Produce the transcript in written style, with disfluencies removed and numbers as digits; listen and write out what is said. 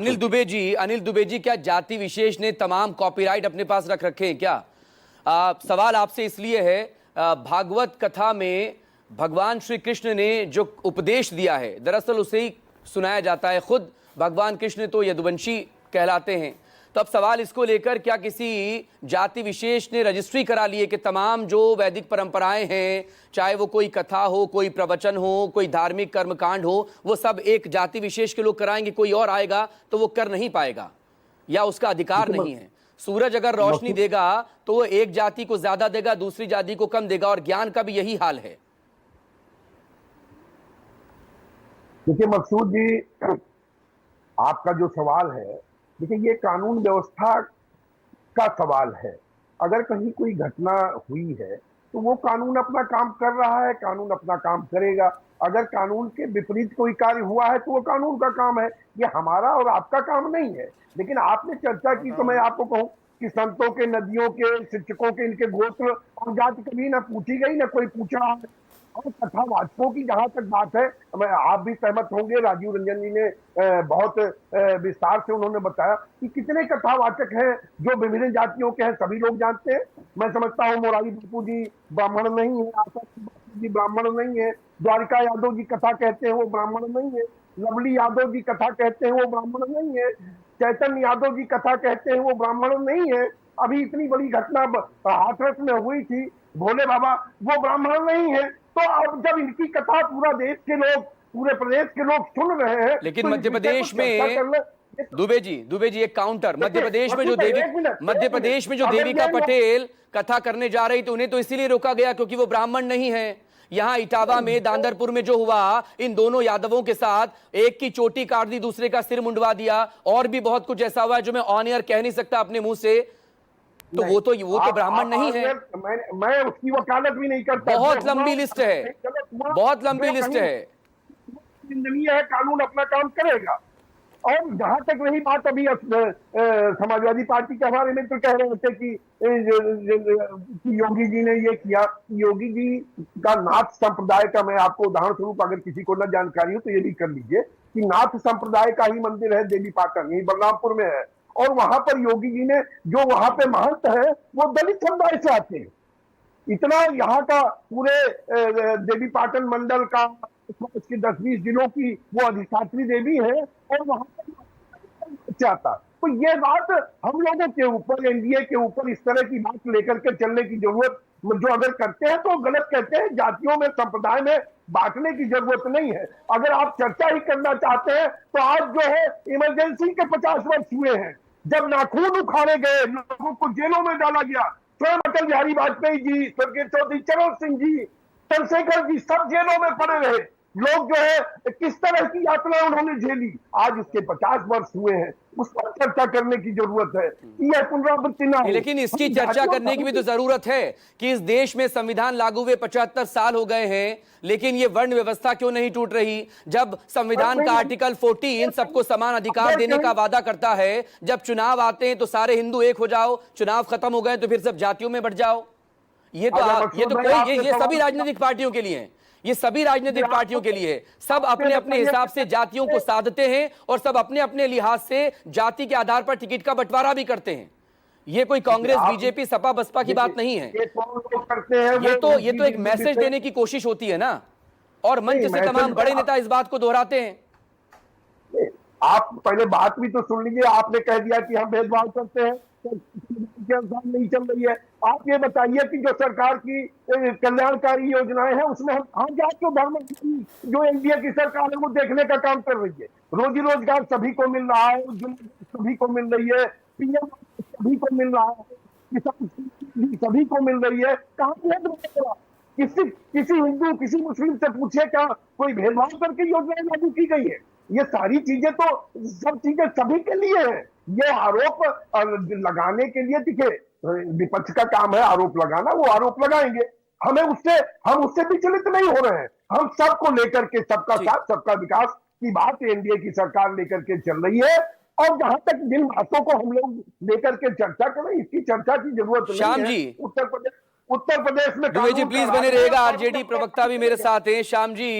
अनिल दुबे जी, क्या जाति विशेष ने तमाम कॉपीराइट अपने पास रख रखे हैं क्या? सवाल आपसे इसलिए है, भागवत कथा में भगवान श्री कृष्ण ने जो उपदेश दिया है, दरअसल उसे ही सुनाया जाता है। खुद भगवान कृष्ण तो यदुवंशी कहलाते हैं। तो अब सवाल इसको लेकर, क्या किसी जाति विशेष ने रजिस्ट्री करा ली है कि तमाम जो वैदिक परंपराएं हैं, चाहे वो कोई कथा हो, कोई प्रवचन हो, कोई धार्मिक कर्मकांड हो, वो सब एक जाति विशेष के लोग कराएंगे, कोई और आएगा तो वो कर नहीं पाएगा या उसका अधिकार नहीं है? सूरज अगर रोशनी देगा तो वो एक जाति को ज्यादा देगा, दूसरी जाति को कम देगा, और ज्ञान का भी यही हाल है। देखिए मकसूद जी, आपका जो सवाल है, देखिए ये कानून व्यवस्था का सवाल है। अगर कहीं कोई घटना हुई है तो वो कानून अपना काम कर रहा है, कानून अपना काम करेगा। अगर कानून के विपरीत कोई कार्य हुआ है तो वो कानून का काम है, ये हमारा और आपका काम नहीं है। लेकिन आपने चर्चा की तो मैं आपको कहूं कि संतों के, नदियों के, शिक्षकों के, इनके गोत्र और जाति कभी ना पूछी गई, ना कोई पूछ रहा है। और कथावाचकों की जहां तक बात है, मैं आप भी सहमत होंगे, राजीव रंजन जी ने बहुत विस्तार से उन्होंने बताया कि कितने कथावाचक हैं जो विभिन्न जातियों के हैं, सभी लोग जानते हैं। मैं समझता हूँ मोरारी बापू जी ब्राह्मण नहीं है, आशा बापू जी ब्राह्मण नहीं है, द्वारिका यादव जी कथा कहते हैं वो ब्राह्मण नहीं है, लवली यादव जी कथा कहते हैं वो ब्राह्मण नहीं है, चैतन्य यादव जी कथा कहते हैं वो ब्राह्मण नहीं है। अभी इतनी बड़ी घटना हाथरस में हुई थी, भोले बाबा, वो ब्राह्मण नहीं है। तो अब जब इनकी कथा पूरा देश के लोग, पूरे प्रदेश के लोग सुन रहे हैं, लेकिन तो मध्य प्रदेश में दुबे जी एक काउंटर, मध्य प्रदेश में जो देविका पटेल कथा करने जा रही थी, उन्हें तो इसीलिए रोका गया क्योंकि वो ब्राह्मण नहीं है। यहाँ इटावा में, दांदरपुर में जो हुआ, इन दोनों यादवों के साथ एक की चोटी काट दी, दूसरे का सिर मुंडवा दिया, और भी बहुत कुछ ऐसा हुआ जो मैं ऑन एयर कह नहीं सकता अपने मुंह से। तो वो तो ब्राह्मण नहीं है। मैं उसकी वकालत भी नहीं करता। बहुत लंबी लिस्ट है, बहुत लंबी लिस्ट है। है, कानून अपना काम करेगा। और जहां तक रही बात, अभी समाजवादी पार्टी के हमारे मित्र कह रहे थे कि योगी जी ने ये किया। योगी जी का नाथ संप्रदाय का, मैं आपको उदाहरण स्वरूप, अगर किसी को न जानकारी हो तो ये भी कर लीजिए कि नाथ संप्रदाय का ही मंदिर है देवी पाटन, यही बलरामपुर में है। और वहां पर योगी जी ने, जो वहां पे महंत है, वो दलित समुदाय से आते हैं। इतना यहाँ का पूरे देवी पाटन मंडल का, इसके 10-20 जिलों की वो अधिष्ठात्री देवी है, और वहां पर आता। तो ये बात हम लोगों के ऊपर, एनडीए के ऊपर इस तरह की बात लेकर के चलने की जरूरत, जो अगर करते हैं तो गलत कहते हैं। जातियों में, संप्रदाय में बांटने की जरूरत नहीं है। अगर आप चर्चा ही करना चाहते हैं तो आज जो है इमरजेंसी के 50 वर्ष हुए हैं, जब नाखून उखाड़े गए, लोगों को जेलों में डाला गया। स्वयं अटल बिहारी वाजपेयी जी, स्वर्गीय चौधरी चरण सिंह जी, चंद्रशेखर जी, सब जेलों में पड़े रहे। लोग जो है किस तरह की यात्रा उन्होंने झेली, आज उसके 50 वर्ष हुए हैं, उस पर चर्चा करने की जरूरत है। यह पुनरावृत्ति ना हो। लेकिन इसकी चर्चा करने की भी तो जरूरत है कि इस देश में संविधान लागू हुए 75 साल हो गए हैं, लेकिन ये वर्ण व्यवस्था क्यों नहीं टूट रही? जब संविधान का आर्टिकल 14 सबको समान अधिकार देने का वादा करता है, जब चुनाव आते हैं तो सारे हिंदू एक हो जाओ, चुनाव खत्म हो गए तो फिर सब जातियों में बढ़ जाओ। ये सभी राजनीतिक पार्टियों के लिए है, ये सभी राजनीतिक पार्टियों के लिए है। सब अपने अपने हिसाब से जातियों को साधते हैं और सब अपने अपने लिहाज से जाति के आधार पर टिकट का बंटवारा भी करते हैं। ये कोई कांग्रेस, बीजेपी, सपा, बसपा की बात नहीं है। ये तो एक मैसेज देने की कोशिश होती है ना, और मंच से तमाम बड़े नेता इस बात को दोहराते हैं। आप पहले बात भी तो सुन लीजिए। आपने कह दिया कि हम भेदभाव करते हैं, के अनुसार नहीं चल रही है। आप ये बताइए कि जो सरकार की कल्याणकारी योजनाएं हैं, उसमें हम जाति और धर्म, जो एनडीए की सरकार है वो देखने का काम कर रही है। रोजी रोजगार सभी को मिल रहा है, सभी को मिल रही है, पीएम सभी को मिल रहा है, किसान सभी को मिल रही है। कहाँ भेदभाव? किसी हिंदू, किसी मुस्लिम से पूछे क्या कोई भेदभाव करके योजनाएं लागू की गई है? ये सारी चीजें तो, सब चीजें सभी के लिए है। ये आरोप लगाने के लिए, दिखे विपक्ष का काम है आरोप लगाना, वो आरोप लगाएंगे। हम उससे विचलित नहीं हो रहे हैं। हम सबको लेकर के, सबका साथ सबका विकास की बात एनडीए की सरकार लेकर के चल रही है। और जहां तक जिन बातों को हम लोग लेकर के चर्चा करें, इसकी चर्चा की जरूरत नहीं है। उत्तर प्रदेश में दुबे जी प्लीज बने रहेगा, आरजेडी प्रवक्ता भी मेरे साथ हैं। श्याम जी।